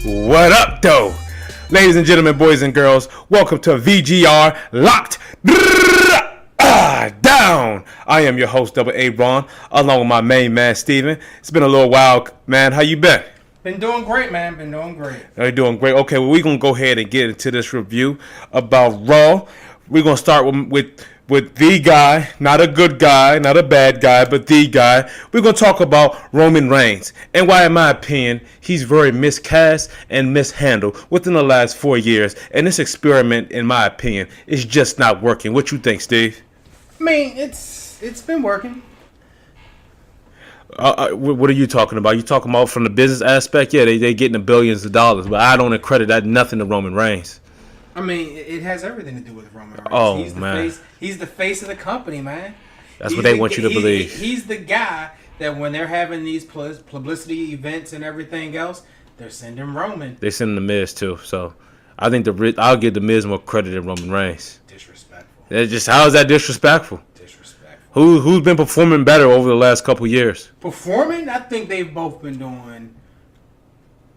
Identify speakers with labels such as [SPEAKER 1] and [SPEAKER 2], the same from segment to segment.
[SPEAKER 1] What up, though? Ladies and gentlemen, boys and girls, welcome to VGR Lockdown. I am your host, Double A Ron, along with my main man, Steven. It's been a little while, man. How you been?
[SPEAKER 2] Been doing great, man. Been doing great.
[SPEAKER 1] You're doing great. Okay, well, we're going to go ahead and get into this review about Raw. We're going to start with the guy, not a good guy, not a bad guy, but the guy. We're going to talk about Roman Reigns and why, in my opinion, he's very miscast and mishandled within the last 4 years. And this experiment, in my opinion, is just not working. What you think, Steve?
[SPEAKER 2] I mean, it's been working.
[SPEAKER 1] What are you talking about? You talking about from the business aspect? Yeah, they getting the billions of dollars, but I don't accredit that nothing to Roman Reigns.
[SPEAKER 2] I mean, it has everything to do with Roman Reigns.
[SPEAKER 1] Oh,
[SPEAKER 2] he's the
[SPEAKER 1] man.
[SPEAKER 2] He's the face of the company, man.
[SPEAKER 1] That's what they want you to believe.
[SPEAKER 2] He's the guy that when they're having these publicity events and everything else, they're sending Roman.
[SPEAKER 1] They sending the Miz too, so I think I'll give the Miz more credit than Roman Reigns.
[SPEAKER 2] Disrespectful.
[SPEAKER 1] How is that disrespectful? Who's been performing better over the last couple years?
[SPEAKER 2] Performing? I think they've both been doing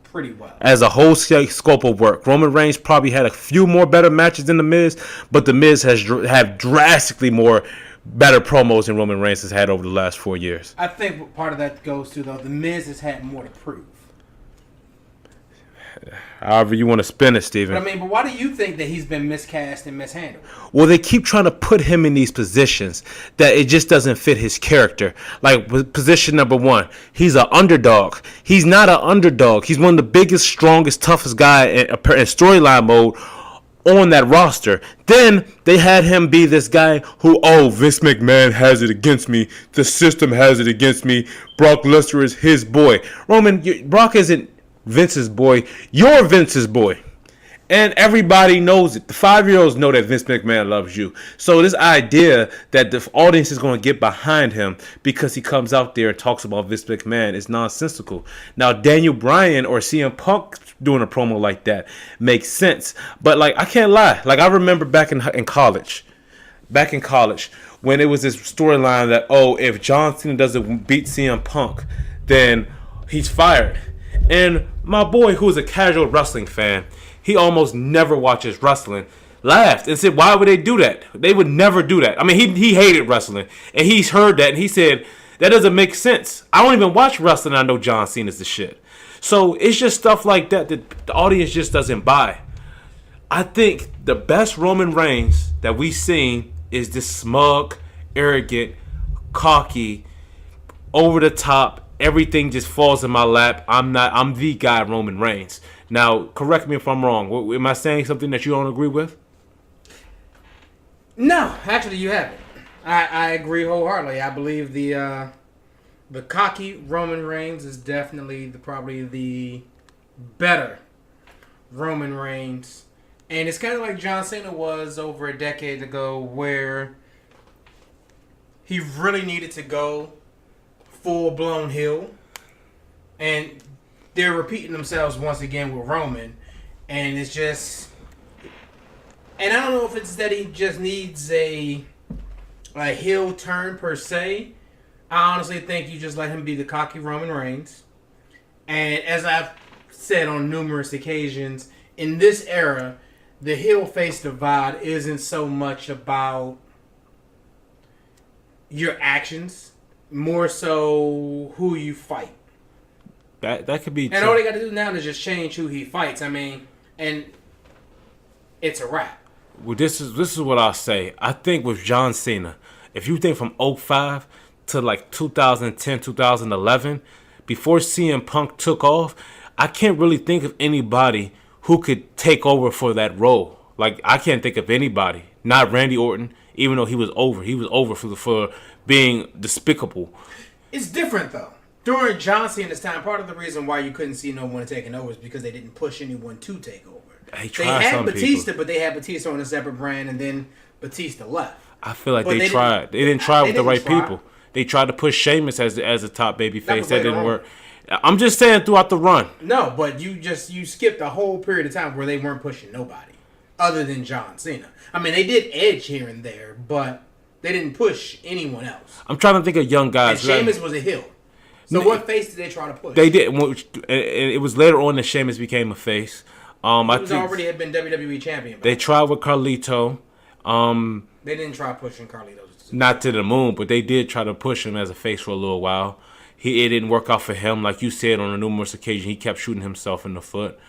[SPEAKER 2] pretty well.
[SPEAKER 1] As a whole scope of work, Roman Reigns probably had a few more better matches than The Miz, but The Miz has have drastically more better promos than Roman Reigns has had over the last 4 years.
[SPEAKER 2] I think part of that goes to, though, The Miz has had more to prove.
[SPEAKER 1] However you want to spin it, Steven.
[SPEAKER 2] But why do you think that he's been miscast and mishandled?
[SPEAKER 1] Well, they keep trying to put him in these positions that it just doesn't fit his character. Like position number one, he's an underdog. He's not an underdog. He's one of the biggest, strongest, toughest guy in storyline mode on that roster. Then they had him be this guy who, Vince McMahon has it against me. The system has it against me. Brock Lesnar is his boy. Brock isn't Vince's boy. You're Vince's boy. And everybody knows it. The 5-year-olds know that Vince McMahon loves you. So this idea that the audience is going to get behind him because he comes out there and talks about Vince McMahon is nonsensical. Now, Daniel Bryan or CM Punk doing a promo like that makes sense. But, I can't lie. I remember back in college. Back in college, when it was this storyline that, if John Cena doesn't beat CM Punk, then he's fired. And my boy, who's a casual wrestling fan, he almost never watches wrestling, laughed and said, why would they do that? They would never do that. I mean, he hated wrestling. And he's heard that, and he said, that doesn't make sense. I don't even watch wrestling. I know John Cena's the shit. So it's just stuff like that the audience just doesn't buy. I think the best Roman Reigns that we've seen is this smug, arrogant, cocky, over-the-top, everything just falls in my lap. I'm the guy, Roman Reigns. Now, correct me if I'm wrong. Am I saying something that you don't agree with?
[SPEAKER 2] No, actually, you haven't. I agree wholeheartedly. I believe the cocky Roman Reigns is definitely probably the better Roman Reigns. And it's kind of like John Cena was over a decade ago, where he really needed to go full-blown heel, and they're repeating themselves once again with Roman, and it's just, and I don't know if it's that he just needs a heel turn per se. I honestly think you just let him be the cocky Roman Reigns, and as I've said on numerous occasions, in this era, the heel-face divide isn't so much about your actions, more so who you fight.
[SPEAKER 1] That could be.
[SPEAKER 2] And all they got to do now is just change who he fights. And it's a wrap.
[SPEAKER 1] Well, this is what I'll say. I think with John Cena, if you think from 2005 to 2010, 2011, before CM Punk took off, I can't really think of anybody who could take over for that role. I can't think of anybody. Not Randy Orton, even though he was over. He was over for being despicable.
[SPEAKER 2] It's different, though. During John Cena's time, part of the reason why you couldn't see no one taking over is because they didn't push anyone to take over. They had Batista, but they had Batista on a separate brand, and then Batista left.
[SPEAKER 1] I feel like they tried. They didn't try with the right people. They tried to push Sheamus as a top baby face. That didn't work. I'm just saying throughout the run.
[SPEAKER 2] No, but you skipped a whole period of time where they weren't pushing nobody other than John Cena. I mean, they did Edge here and there, but they didn't push anyone else.
[SPEAKER 1] I'm trying to think of young guys.
[SPEAKER 2] And Sheamus was a heel. So what face did they try to push?
[SPEAKER 1] They did. And it was later on that Sheamus became a face.
[SPEAKER 2] He was already had been WWE champion.
[SPEAKER 1] They tried with Carlito.
[SPEAKER 2] They didn't try pushing Carlito.
[SPEAKER 1] Not to the moon, but they did try to push him as a face for a little while. It didn't work out for him. Like you said, on a numerous occasion, he kept shooting himself in the foot.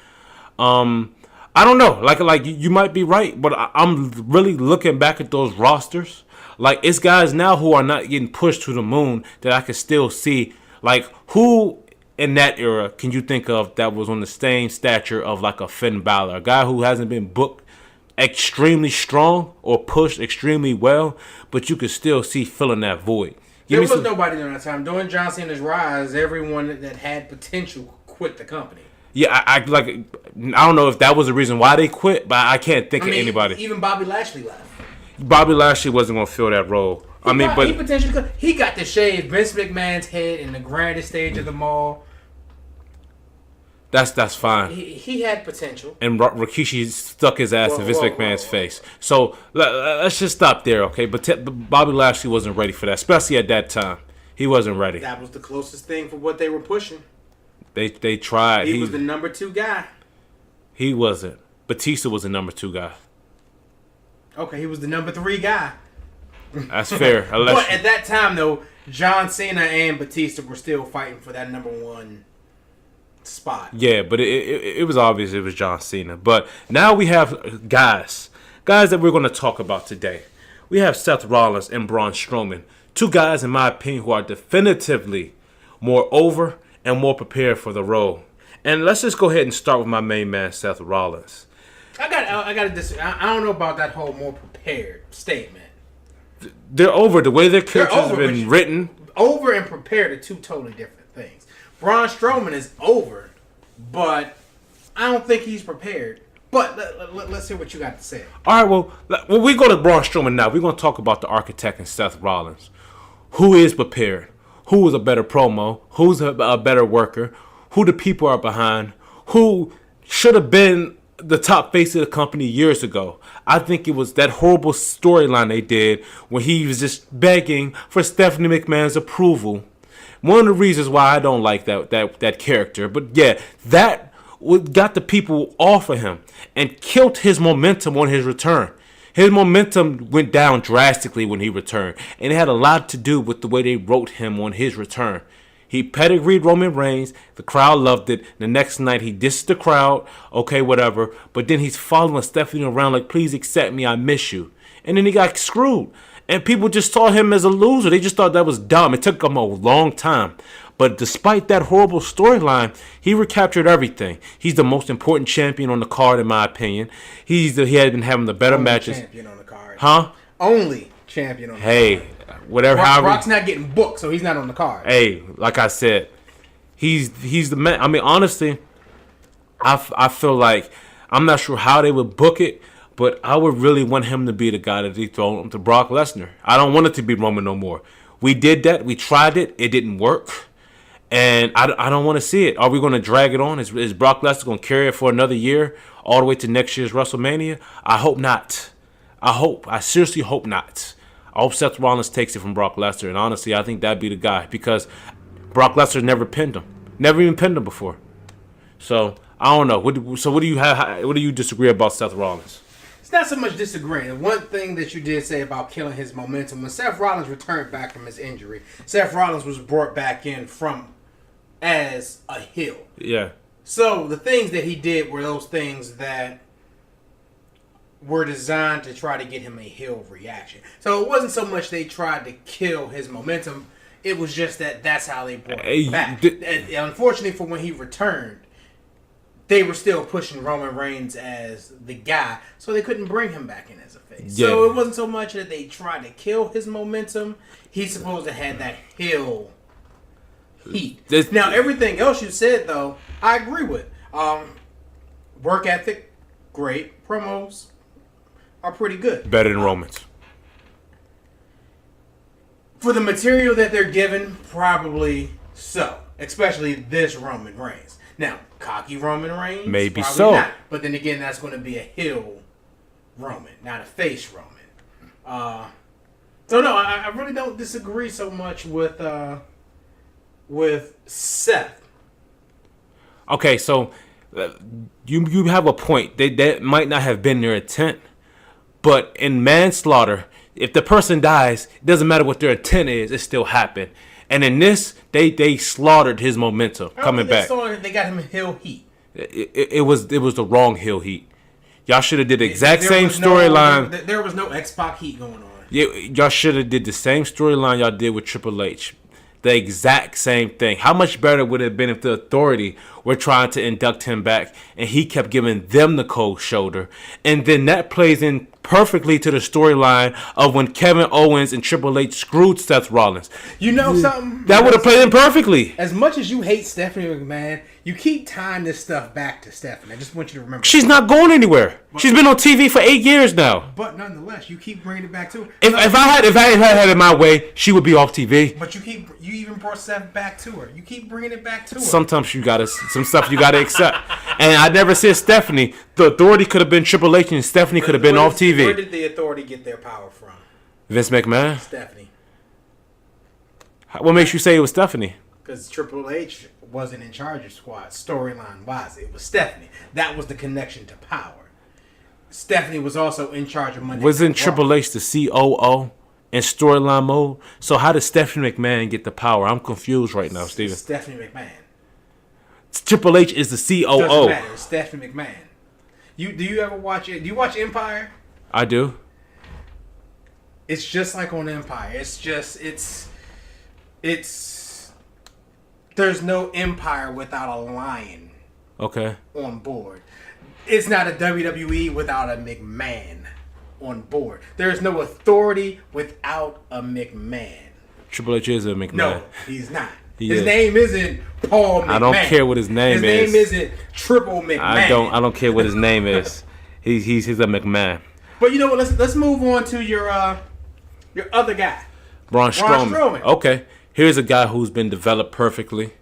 [SPEAKER 1] I don't know. Like you might be right, but I'm really looking back at those rosters. Like, it's guys now who are not getting pushed to the moon that I can still see. Like, who in that era can you think of that was on the same stature of like a Finn Balor? A guy who hasn't been booked extremely strong or pushed extremely well, but you could still see filling that void.
[SPEAKER 2] There was nobody during that time. During John Cena's rise, everyone that had potential quit the company.
[SPEAKER 1] Yeah, I don't know if that was the reason why they quit, but I can't think of anybody.
[SPEAKER 2] Even Bobby Lashley left.
[SPEAKER 1] Bobby Lashley wasn't going to fill that role.
[SPEAKER 2] He potentially could. He got to shave Vince McMahon's head in the grandest stage of them all.
[SPEAKER 1] That's fine.
[SPEAKER 2] He had potential.
[SPEAKER 1] And Rikishi stuck his ass in Vince McMahon's face. So let's just stop there, okay? But Bobby Lashley wasn't ready for that, especially at that time. He wasn't ready.
[SPEAKER 2] That was the closest thing for what they were pushing.
[SPEAKER 1] They tried.
[SPEAKER 2] He was the number 2 guy.
[SPEAKER 1] He wasn't. Batista was the number 2 guy.
[SPEAKER 2] Okay, he was the number 3 guy.
[SPEAKER 1] That's fair.
[SPEAKER 2] But at that time, though, John Cena and Batista were still fighting for that number 1 spot.
[SPEAKER 1] Yeah, but it was obvious it was John Cena. But now we have guys that we're going to talk about today. We have Seth Rollins and Braun Strowman. 2 guys, in my opinion, who are definitively more over and more prepared for the role. And let's just go ahead and start with my main man, Seth Rollins.
[SPEAKER 2] I got to disagree. I don't know about that whole more prepared statement.
[SPEAKER 1] They're over. The way their characters have been written.
[SPEAKER 2] Over and prepared are 2 totally different things. Braun Strowman is over, but I don't think he's prepared. But let's hear what you got to say.
[SPEAKER 1] All right, well, we go to Braun Strowman now. We're going to talk about the architect and Seth Rollins. Who is prepared? Who is a better promo? Who's a better worker? Who the people are behind? Who should have been the top face of the company years ago? I think it was that horrible storyline they did when he was just begging for Stephanie McMahon's approval. One of the reasons why I don't like that character. But yeah, that got the people off of him and killed his momentum on his return. His momentum went down drastically when he returned, and it had a lot to do with the way they wrote him on his return. He pedigreed Roman Reigns. The crowd loved it. The next night, he dissed the crowd. Okay, whatever. But then he's following Stephanie around like, please accept me. I miss you. And then he got screwed. And people just saw him as a loser. They just thought that was dumb. It took him a long time. But despite that horrible storyline, he recaptured everything. He's the most important champion on the card, in my opinion. He had been having the better matches.
[SPEAKER 2] Champion on the card.
[SPEAKER 1] Huh?
[SPEAKER 2] Only champion on the card.
[SPEAKER 1] Hey, whatever.
[SPEAKER 2] Brock's not getting booked, so he's not on the card.
[SPEAKER 1] Hey, like I said, he's the man. I mean, honestly, I feel like I'm not sure how they would book it, but I would really want him to be the guy that dethroned to Brock Lesnar. I don't want it to be Roman no more. We did that. We tried it. It didn't work. And I don't want to see it. Are we going to drag it on? Is Brock Lesnar going to carry it for another year, all the way to next year's WrestleMania? I hope not. I seriously hope not. I hope Seth Rollins takes it from Brock Lesnar. And honestly, I think that'd be the guy. Because Brock Lesnar never pinned him. Never even pinned him before. So, I don't know. What do you disagree about Seth Rollins?
[SPEAKER 2] It's not so much disagreeing. One thing that you did say about killing his momentum, when Seth Rollins returned back from his injury, Seth Rollins was brought back in as a heel.
[SPEAKER 1] Yeah.
[SPEAKER 2] So the things that he did were those things that were designed to try to get him a heel reaction. So it wasn't so much they tried to kill his momentum. It was just that's how they brought him back. And unfortunately for when he returned, they were still pushing Roman Reigns as the guy, so they couldn't bring him back in as a face. Yeah. So it wasn't so much that they tried to kill his momentum. He's supposed to have that heel heat. Now, everything else you said, though, I agree with. Work ethic, great. Promos are pretty good.
[SPEAKER 1] Better than Roman's.
[SPEAKER 2] For the material that they're given, probably so. Especially this Roman Reigns. Now, cocky Roman Reigns?
[SPEAKER 1] Maybe
[SPEAKER 2] probably
[SPEAKER 1] so.
[SPEAKER 2] Not. But then again, that's going to be a heel Roman, not a face Roman. So, no, I really don't disagree so much with with Seth.
[SPEAKER 1] Okay, so you have a point. That might not have been their intent, but in manslaughter, if the person dies, it doesn't matter what their intent is. It still happened. And in this, they slaughtered his momentum coming back.
[SPEAKER 2] They got him hill heat.
[SPEAKER 1] It was the wrong hill heat. Y'all should have did the exact same storyline.
[SPEAKER 2] There was no X-Pac heat going on.
[SPEAKER 1] Yeah, y'all should have did the same storyline y'all did with Triple H. The exact same thing. How much better would it have been if the Authority were trying to induct him back and he kept giving them the cold shoulder? And then that plays in perfectly to the storyline of when Kevin Owens and Triple H screwed Seth Rollins.
[SPEAKER 2] You know something?
[SPEAKER 1] That would have played in perfectly.
[SPEAKER 2] As much as you hate Stephanie McMahon, you keep tying this stuff back to Stephanie. I just want you to remember.
[SPEAKER 1] She's not going anywhere. She's been on TV for 8 years now.
[SPEAKER 2] But nonetheless, you keep bringing it back to her.
[SPEAKER 1] If I had it my way, she would be off TV.
[SPEAKER 2] But you even brought Seth back to her. You keep bringing it back to her.
[SPEAKER 1] Sometimes some stuff you gotta accept. And I never said Stephanie. The Authority could have been Triple H and Stephanie could have been off TV.
[SPEAKER 2] Where did the Authority get their power from?
[SPEAKER 1] Vince McMahon?
[SPEAKER 2] Stephanie.
[SPEAKER 1] What makes you say it was Stephanie?
[SPEAKER 2] Because Triple H wasn't in charge of Squad storyline wise. It was Stephanie. That was the connection to power. Stephanie was also in charge of Monday.
[SPEAKER 1] Wasn't Triple H the COO in storyline mode? So how did Stephanie McMahon get the power? I'm confused right now, Steven.
[SPEAKER 2] Stephanie McMahon.
[SPEAKER 1] Triple H is the COO.
[SPEAKER 2] Doesn't matter. It's Stephanie McMahon. Do you ever watch it? Do you watch Empire?
[SPEAKER 1] I do.
[SPEAKER 2] It's just like on Empire. It's there's no Empire without a lion.
[SPEAKER 1] Okay.
[SPEAKER 2] On board. It's not a WWE without a McMahon on board. There's no Authority without a McMahon.
[SPEAKER 1] Triple H is a McMahon.
[SPEAKER 2] No, he's not. His name isn't Paul McMahon.
[SPEAKER 1] I don't care what his name is.
[SPEAKER 2] His name isn't Triple McMahon.
[SPEAKER 1] I don't care what his name is. He's a McMahon.
[SPEAKER 2] But you know what? Let's move on to your other guy,
[SPEAKER 1] Braun Strowman. Okay, here's a guy who's been developed perfectly.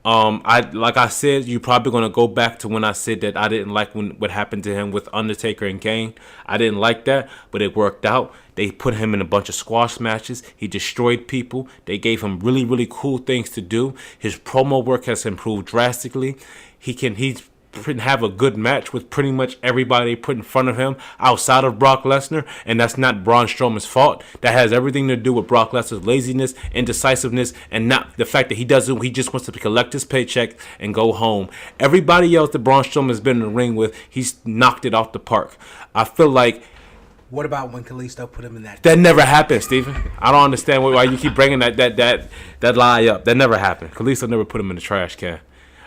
[SPEAKER 1] Like I said, you're probably gonna go back to when I said that I didn't like what happened to him with Undertaker and Kane. I didn't like that, but it worked out. They put him in a bunch of squash matches. He destroyed people. They gave him really, really cool things to do. His promo work has improved drastically. He can have a good match with pretty much everybody put in front of him outside of Brock Lesnar, and that's not Braun Strowman's fault. That has everything to do with Brock Lesnar's laziness, indecisiveness, and not the fact that he just wants to collect his paycheck and go home. Everybody else that Braun Strowman has been in the ring with, he's knocked it off the park. I feel like.
[SPEAKER 2] What about when Kalisto put him in that?
[SPEAKER 1] That never happened, Steven. I don't understand why you keep bringing that lie up. That never happened. Kalisto never put him in the trash can.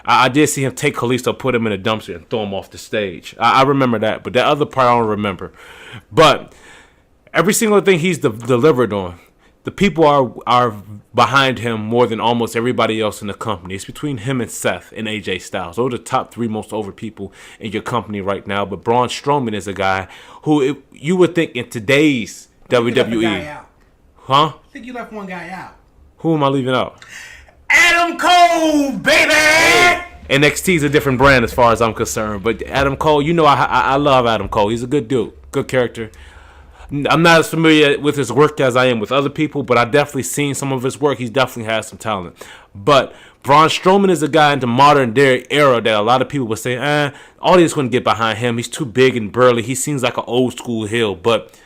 [SPEAKER 1] I did see him take Kalisto, put him in a dumpster, and throw him off the stage. I remember that, but that other part I don't remember. But every single thing he's delivered on, the people are behind him more than almost everybody else in the company. It's between him and Seth and AJ Styles. Those are the top 3 most over people in your company right now. But Braun Strowman is a guy who you would think in today's WWE. Huh?
[SPEAKER 2] I think you left one guy out.
[SPEAKER 1] Who am I leaving out?
[SPEAKER 2] Adam Cole, baby!
[SPEAKER 1] NXT is a different brand as far as I'm concerned. But Adam Cole, you know I love Adam Cole. He's a good dude. Good character. I'm not as familiar with his work as I am with other people, but I've definitely seen some of his work. He's definitely has some talent. But Braun Strowman is a guy in the modern day era that a lot of people would say, audience wouldn't get behind him. He's too big and burly. He seems like an old school heel, but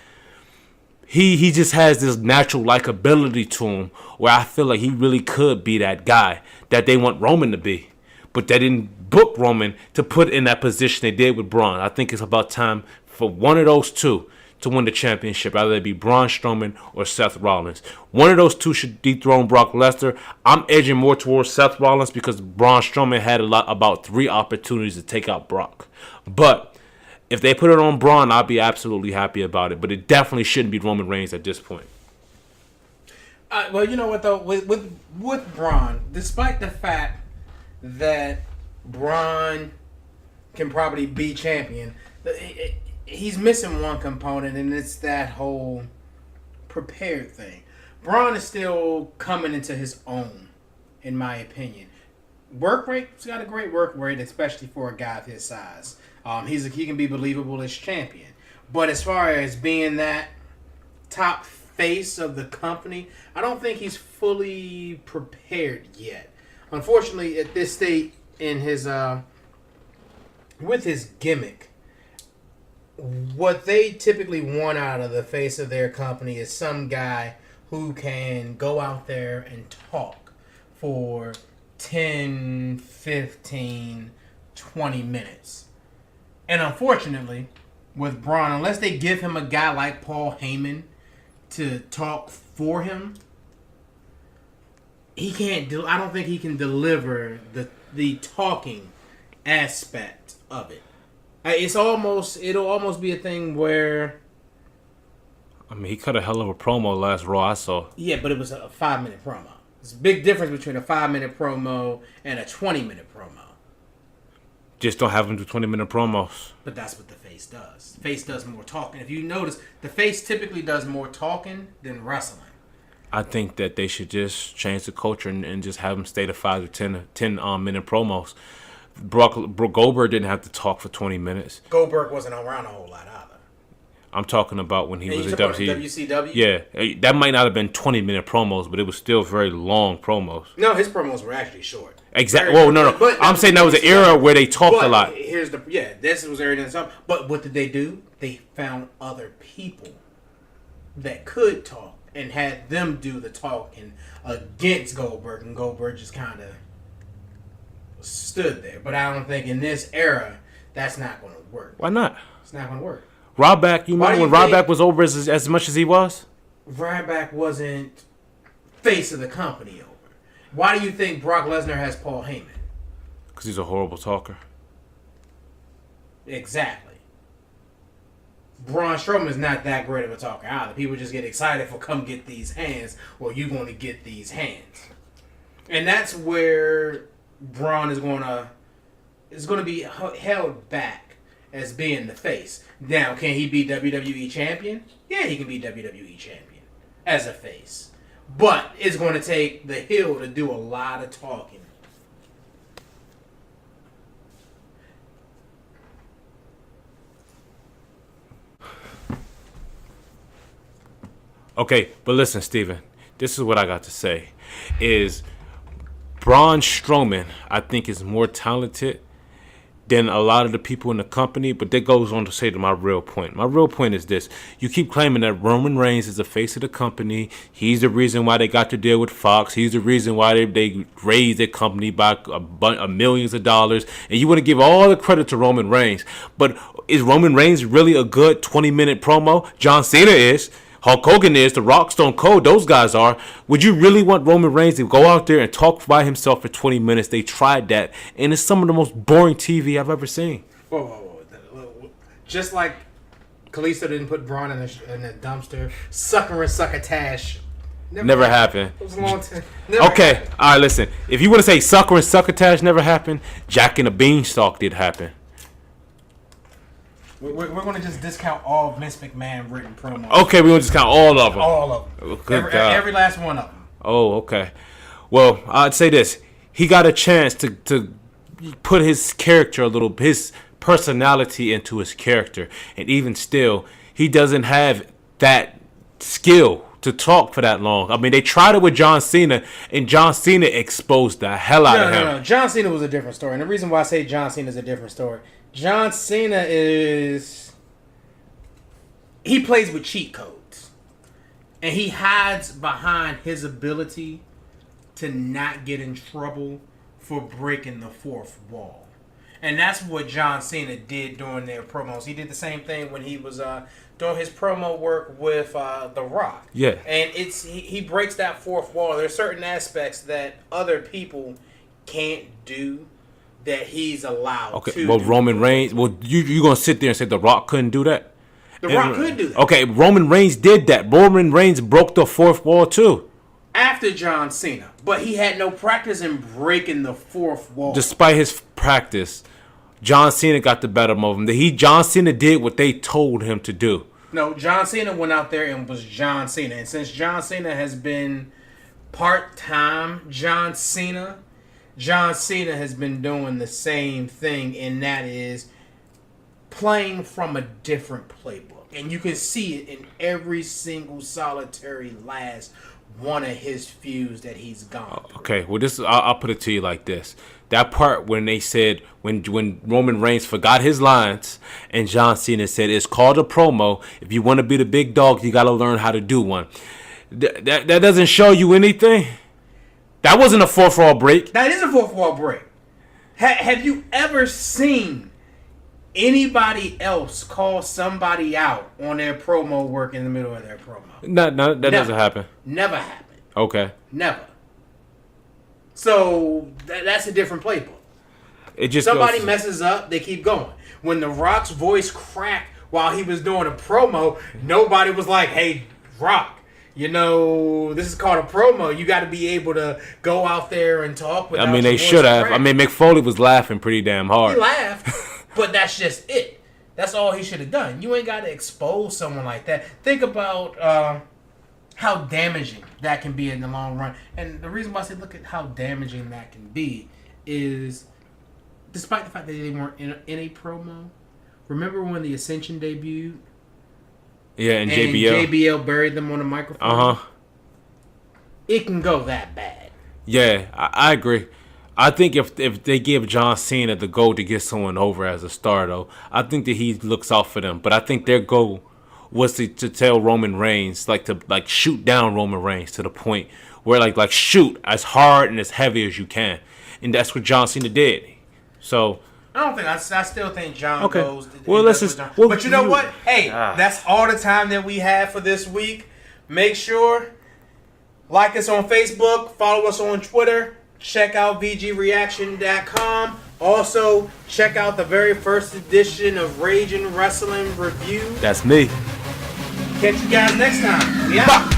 [SPEAKER 1] he just has this natural likability to him where I feel like he really could be that guy that they want Roman to be. But they didn't book Roman to put in that position they did with Braun. I think it's about time for one of those two to win the championship, either it be Braun Strowman or Seth Rollins. One of those two should dethrone Brock Lesnar. I'm edging more towards Seth Rollins because Braun Strowman had about 3 opportunities to take out Brock. But if they put it on Braun, I'll be absolutely happy about it. But it definitely shouldn't be Roman Reigns at this point.
[SPEAKER 2] Well, you know what, though? With Braun, despite the fact that Braun can probably be champion, he's missing one component, and it's that whole prepared thing. Braun is still coming into his own, in my opinion. Work rate, he's got a great work rate, especially for a guy of his size. He can be believable as champion. But as far as being that top face of the company, I don't think he's fully prepared yet. Unfortunately, at this state in his with his gimmick, what they typically want out of the face of their company is some guy who can go out there and talk for 10, 15, 20 minutes. And unfortunately, with Braun, unless they give him a guy like Paul Heyman to talk for him, he can't do. I don't think he can deliver the talking aspect of it. It'll almost be a thing where,
[SPEAKER 1] I mean, he cut a hell of a promo last Raw I saw.
[SPEAKER 2] yeah, but it was a 5-minute promo. There's a big difference between a 5-minute promo and a 20-minute promo.
[SPEAKER 1] Just don't have him do 20-minute promos.
[SPEAKER 2] But that's what the face does. The face does more talking. If you notice, the face typically does more talking than wrestling.
[SPEAKER 1] I think that they should just change the culture and just have him stay to 5 to 10 minute promos. Brock Goldberg didn't have to talk for 20 minutes.
[SPEAKER 2] Goldberg wasn't around a whole lot either.
[SPEAKER 1] I'm talking about when he was at
[SPEAKER 2] WCW.
[SPEAKER 1] Yeah, that might not have been 20-minute promos, but it was still very long promos.
[SPEAKER 2] No, his promos were actually short.
[SPEAKER 1] Exactly. Well, no. But I'm saying that was an era where they talked a lot.
[SPEAKER 2] This was area and stuff. But what did they do? They found other people that could talk and had them do the talking against Goldberg, and Goldberg just kind of stood there. But I don't think in this era that's not going to work.
[SPEAKER 1] Why not?
[SPEAKER 2] It's not going to work.
[SPEAKER 1] Ryback, you remember when Ryback was over as much as he was?
[SPEAKER 2] Ryback wasn't face of the company over. Why do you think Brock Lesnar has Paul Heyman?
[SPEAKER 1] Because he's a horrible talker.
[SPEAKER 2] Exactly. Braun Strowman is not that great of a talker either. People just get excited for come get these hands, or you going to get these hands. And that's where Braun is going to be held back as being the face. Now, can he be WWE champion? Yeah, he can be WWE champion as a face. But it's going to take the heel to do a lot of talking.
[SPEAKER 1] Okay, but listen, Steven, this is what I got to say. Is Braun Strowman, I think, is more talented than a lot of the people in the company, but that goes on to say to my real point. My real point is this. You keep claiming that Roman Reigns is the face of the company. He's the reason why they got to deal with Fox. He's the reason why they raised their company by millions of dollars. And you want to give all the credit to Roman Reigns. But is Roman Reigns really a good 20-minute promo? John Cena is. Hulk Hogan is, The Rock, Stone Cold, those guys are. Would you really want Roman Reigns to go out there and talk by himself for 20 minutes? They tried that, and it's some of the most boring TV I've ever seen.
[SPEAKER 2] Whoa. Just like Kalisto didn't put Braun in the dumpster, sucker and succotash.
[SPEAKER 1] Never happened.
[SPEAKER 2] It was a long time.
[SPEAKER 1] Okay, happened. All right, listen. If you want to say sucker and succotash never happened, Jack and the Beanstalk did happen.
[SPEAKER 2] We're going to just discount all Vince McMahon written promos.
[SPEAKER 1] Okay, we're going to discount all of them.
[SPEAKER 2] All of them.
[SPEAKER 1] Oh, good God.
[SPEAKER 2] Every last one of them.
[SPEAKER 1] Oh, okay. Well, I'd say this. He got a chance to put his character his personality into his character. And even still, he doesn't have that skill to talk for that long. I mean, they tried it with John Cena, and John Cena exposed the hell out of him.
[SPEAKER 2] No. John Cena was a different story. And the reason why I say John Cena is a different story, John Cena he plays with cheat codes. And he hides behind his ability to not get in trouble for breaking the fourth wall. And that's what John Cena did during their promos. He did the same thing when he was doing his promo work with The Rock.
[SPEAKER 1] Yeah.
[SPEAKER 2] And he breaks that fourth wall. There's certain aspects that other people can't do that he's allowed to.
[SPEAKER 1] Okay, well, Roman Reigns, you going to sit there and say The Rock couldn't do that?
[SPEAKER 2] The Rock could do that.
[SPEAKER 1] Okay, Roman Reigns did that. Roman Reigns broke the fourth wall too.
[SPEAKER 2] After John Cena. But he had no practice in breaking the fourth wall.
[SPEAKER 1] Despite his practice, John Cena got the better of him. John Cena did what they told him to do.
[SPEAKER 2] No, John Cena went out there and was John Cena. And since John Cena has been part-time John Cena has been doing the same thing, and that is playing from a different playbook. And you can see it in every single solitary last one of his feuds that he's gone through.
[SPEAKER 1] Okay, well, I'll put it to you like this: that part when they said when Roman Reigns forgot his lines and John Cena said it's called a promo. If you want to be the big dog, you got to learn how to do one. That doesn't show you anything. That wasn't a fourth wall break.
[SPEAKER 2] That is a fourth wall break. Have you ever seen anybody else call somebody out on their promo work in the middle of their promo?
[SPEAKER 1] No, that doesn't happen.
[SPEAKER 2] Never happened.
[SPEAKER 1] Okay.
[SPEAKER 2] Never. So that's a different playbook.
[SPEAKER 1] It just
[SPEAKER 2] somebody messes up, they keep going. When The Rock's voice cracked while he was doing a promo, nobody was like, "Hey, Rock, you know, this is called a promo. You got to be able to go out there and talk."
[SPEAKER 1] I mean, they should have. I mean, Mick Foley was laughing pretty damn hard.
[SPEAKER 2] He laughed, but that's just it. That's all he should have done. You ain't got to expose someone like that. Think about how damaging that can be in the long run. And the reason why I say look at how damaging that can be is, despite the fact that they weren't in a promo, remember when the Ascension debuted?
[SPEAKER 1] Yeah, and JBL
[SPEAKER 2] buried them on the microphone?
[SPEAKER 1] Uh-huh.
[SPEAKER 2] It can go that bad.
[SPEAKER 1] Yeah, I agree. I think if they give John Cena the goal to get someone over as a star, though, I think that he looks out for them. But I think their goal was to tell Roman Reigns, to shoot down Roman Reigns to the point where like shoot as hard and as heavy as you can. And that's what John Cena did. So
[SPEAKER 2] I don't think I still think John goes.
[SPEAKER 1] Well, let's just.
[SPEAKER 2] But you know what? Hey, that's all the time that we have for this week. Make sure like us on Facebook, follow us on Twitter, check out VGReaction.com. Also, check out the very first edition of Raging Wrestling Review.
[SPEAKER 1] That's me.
[SPEAKER 2] Catch you guys next time. Yeah.